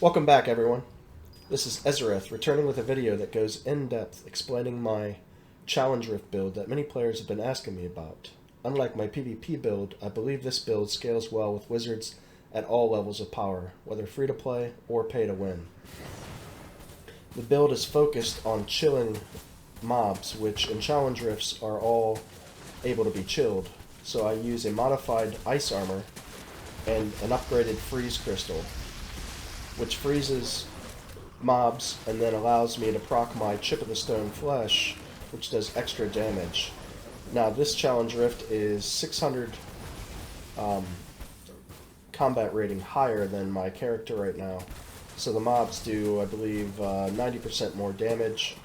Welcome back, everyone. This is Ezereth, returning with a video that goes in-depth explaining my Challenge Rift build that many players have been asking me about. Unlike my PvP build, I believe this build scales well with wizards at all levels of power, whether free-to-play or pay-to-win. The build is focused on chilling mobs, which in Challenge Rifts are all able to be chilled. So I use a modified ice armor and an upgraded freeze crystal, which freezes mobs and then allows me to proc my Chip of the Stone Flesh, which does extra damage. Now this Challenge Rift is 600 combat rating higher than my character right now. So the mobs do, I believe, 90% more damage,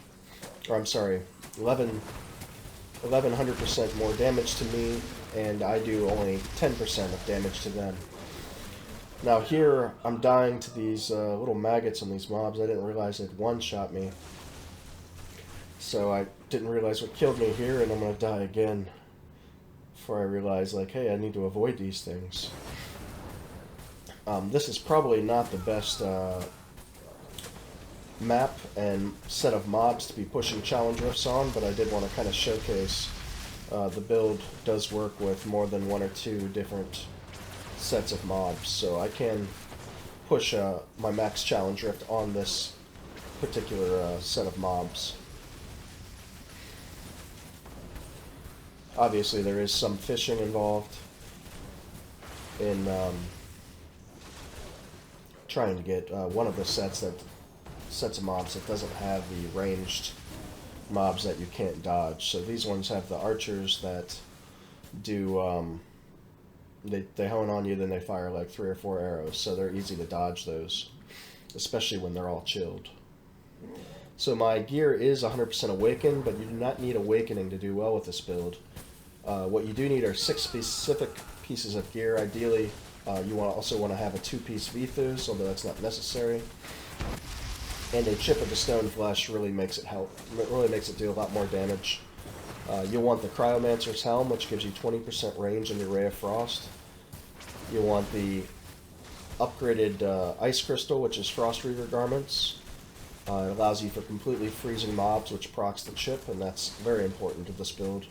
or I'm sorry, 1100% more damage to me, and I do only 10% of damage to them. Now here, I'm dying to these little maggots on these mobs. I didn't realize they'd one-shot me. So I didn't realize what killed me here, and I'm going to die again before I realize, like, hey, I need to avoid these things. This is probably not the best map and set of mobs to be pushing Challenge Rifts on, but I did want to kind of showcase the build does work with more than one or two different sets of mobs, so I can push my max Challenge Rift on this particular set of mobs. Obviously there is some fishing involved in trying to get one of the sets of mobs that doesn't have the ranged mobs that you can't dodge. So these ones have the archers that do they hone on you, then they fire like 3 or 4 arrows, so they're easy to dodge those, especially when they're all chilled. So my gear is 100% awakened, but you do not need awakening to do well with this build. What you do need are 6 specific pieces of gear. Ideally, you also want to have a 2-piece Vithus, although that's not necessary. And a Chip of the Stone Flesh really makes it do a lot more damage. You'll want the Cryomancer's Helm, which gives you 20% range in your Ray of Frost. You'll want the upgraded Ice Crystal, which is Frost Reaver Garments. It allows you for completely freezing mobs, which procs the Chip, and that's very important to this build.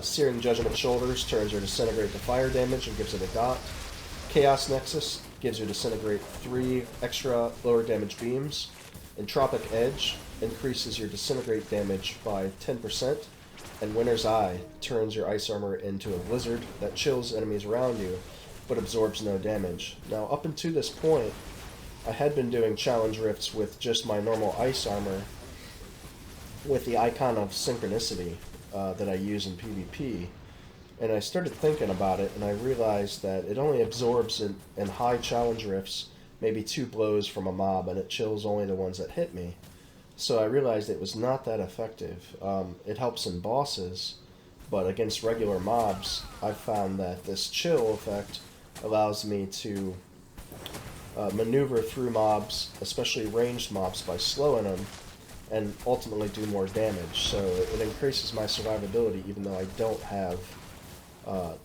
Searing Judgment Shoulders turns your Disintegrate to fire damage and gives it a dot. Chaos Nexus gives you Disintegrate 3 extra lower damage beams. Entropic Edge increases your Disintegrate damage by 10%. And Winter's Eye turns your ice armor into a blizzard that chills enemies around you, but absorbs no damage. Now, up until this point, I had been doing Challenge Rifts with just my normal ice armor, with the icon of Synchronicity that I use in PvP. And I started thinking about it, and I realized that it only absorbs in high Challenge Rifts maybe 2 blows from a mob, and it chills only the ones that hit me. So I realized it was not that effective. It helps in bosses, but against regular mobs, I found that this chill effect allows me to maneuver through mobs, especially ranged mobs, by slowing them, and ultimately do more damage. So it increases my survivability, even though I don't have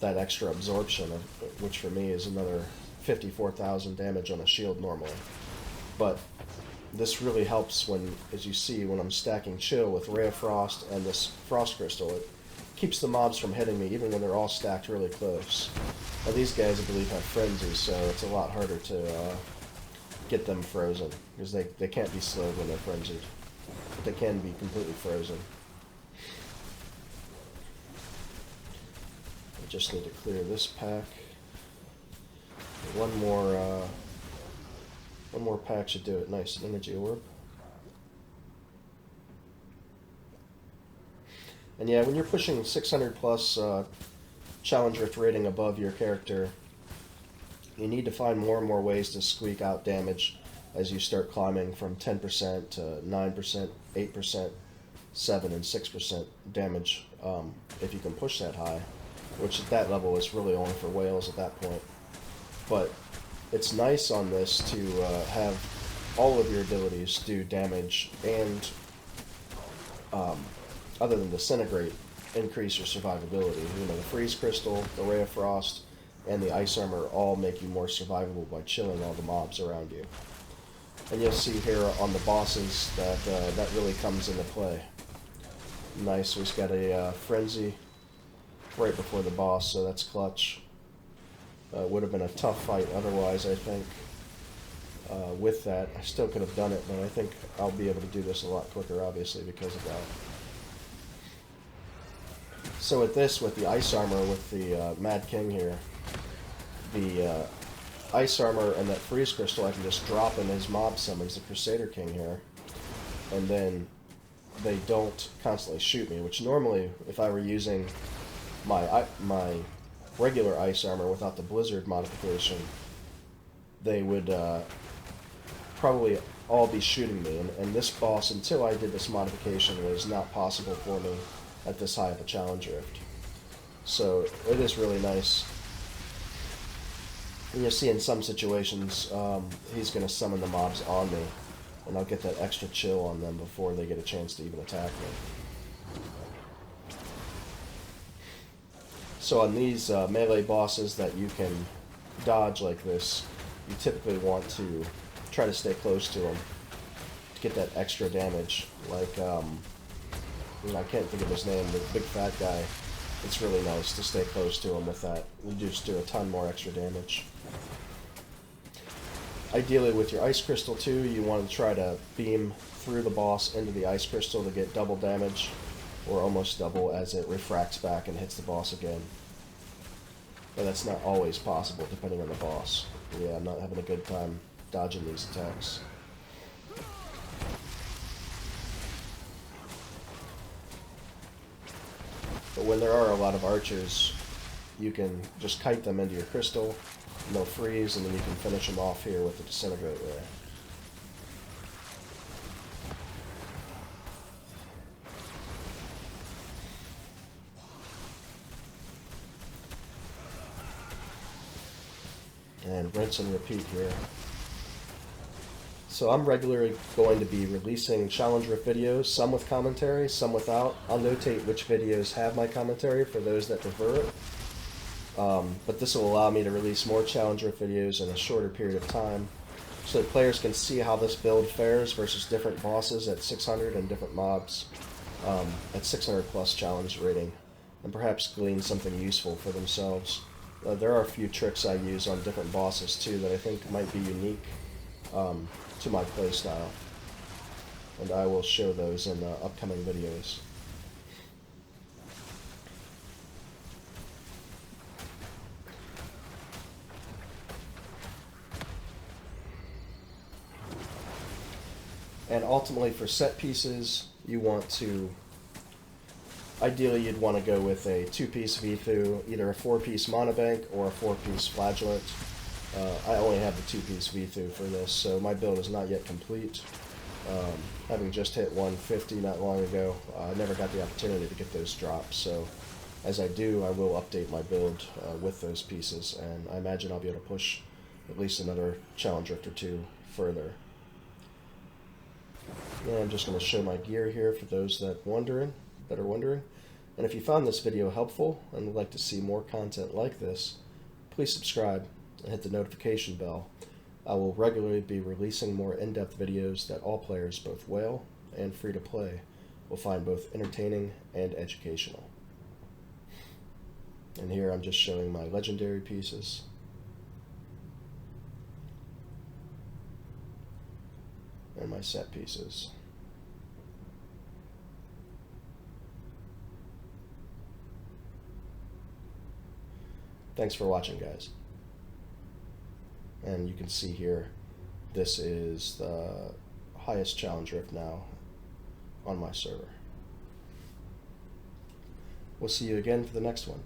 that extra absorption, which for me is another 54,000 damage on a shield normally. But this really helps when, as you see, when I'm stacking Chill with Ray of Frost and this Frost Crystal. It keeps the mobs from hitting me, even when they're all stacked really close. Now these guys, I believe, have Frenzy, so it's a lot harder to get them frozen, because they can't be slowed when they're frenzied. But they can be completely frozen. I just need to clear this pack. One more pack should do it. Nice, an Energy Orb. And yeah, when you're pushing 600 plus Challenge Rift rating above your character, you need to find more and more ways to squeak out damage as you start climbing from 10% to 9%, 8%, 7 and 6% damage if you can push that high, which at that level is really only for whales at that point. But it's nice on this to have all of your abilities do damage and, other than Disintegrate, increase your survivability. You know, the Freeze Crystal, the Ray of Frost, and the Ice Armor all make you more survivable by chilling all the mobs around you. And you'll see here on the bosses that that really comes into play. Nice, we've got a frenzy right before the boss, so that's clutch. Would have been a tough fight otherwise, I think. With that, I still could have done it, but I think I'll be able to do this a lot quicker, obviously, because of that. So with this, with the ice armor, with the Mad King here, the ice armor and that freeze crystal I can just drop in his mob summons, the Crusader King here, and then they don't constantly shoot me, which normally, if I were using my regular ice armor without the Blizzard modification, they would probably all be shooting me, and this boss, until I did this modification, was not possible for me at this high of a challenge rift. So it is really nice. And you'll see in some situations, he's going to summon the mobs on me, and I'll get that extra chill on them before they get a chance to even attack me. So on these melee bosses that you can dodge like this, you typically want to try to stay close to them to get that extra damage. Like, I can't think of his name, the big fat guy. It's really nice to stay close to him with that. You just do a ton more extra damage. Ideally, with your ice crystal too, you want to try to beam through the boss into the ice crystal to get double damage, or almost double, as it refracts back and hits the boss again. But that's not always possible, depending on the boss. Yeah, I'm not having a good time dodging these attacks. But when there are a lot of archers, you can just kite them into your crystal, and they'll freeze, and then you can finish them off here with the Disintegrate Ray. And rinse and repeat here. So I'm regularly going to be releasing Challenge Rift videos, some with commentary, some without. I'll notate which videos have my commentary for those that prefer it. But this will allow me to release more Challenge Rift videos in a shorter period of time, so that players can see how this build fares versus different bosses at 600 and different mobs at 600 plus challenge rating, and perhaps glean something useful for themselves. There are a few tricks I use on different bosses too that I think might be unique to my playstyle, and I will show those in upcoming videos. And ultimately, for set pieces, you want to, ideally you'd want to go with a 2-piece Vithu, either a 4-piece Monobank or a 4-piece Flagellant. I only have the 2-piece Vithu for this, so my build is not yet complete. Having just hit 150 not long ago, I never got the opportunity to get those drops, so as I do, I will update my build with those pieces, and I imagine I'll be able to push at least another challenge rift or two further. And I'm just going to show my gear here for those that are wondering. And if you found this video helpful and would like to see more content like this, please subscribe and hit the notification bell. I will regularly be releasing more in-depth videos that all players, both whale and free-to-play, will find both entertaining and educational. And here I'm just showing my legendary pieces. And my set pieces. Thanks for watching, guys. And you can see here, this is the highest challenge rift now on my server. We'll see you again for the next one.